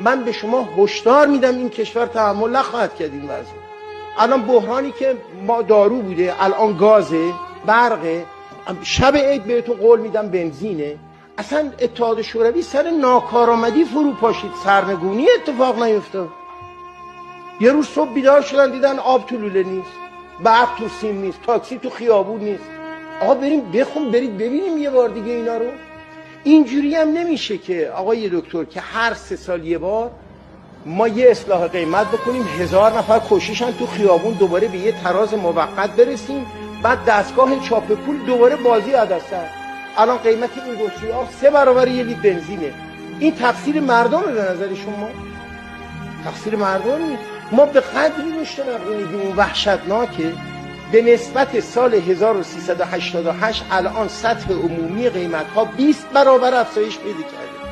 من به شما هشدار میدم این کشور تحمل نخواهد کرد این وضع. الان بحرانی که ما دارو بوده الان گازه، برقه، شب عید بهتون قول میدم بنزینه. اصلا اتحاد شوروی سر ناکارآمدی فرو پاشید، سرنگونی اتفاق نیفتاد. یه روز صبح بیدار شدن دیدن آب تو لوله نیست، برق تو سیم نیست، تاکسی تو خیابون نیست. آقا بریم برید ببینیم یه بار دیگه اینا رو. اینجوری هم نمیشه که آقای دکتر که هر 3 سال یه بار ما یه اصلاح قیمت بکنیم، 1000 نفر کشیشن تو خیابون، دوباره به یه تراز موقت برسیم، بعد دستگاه چاپ پول دوباره بازی عدس‌سر. الان قیمت این بطری آب 3 برابر یه لیتر بنزینه. این تقصیر مردمه به نظر شما؟ تقصیر مردم نیست. ما به قدری مشتنقونیدیم اون وحشتناکه. به نسبت سال 1388 الان سطح عمومی قیمت ها 20 برابر افزایش پیدا کرده.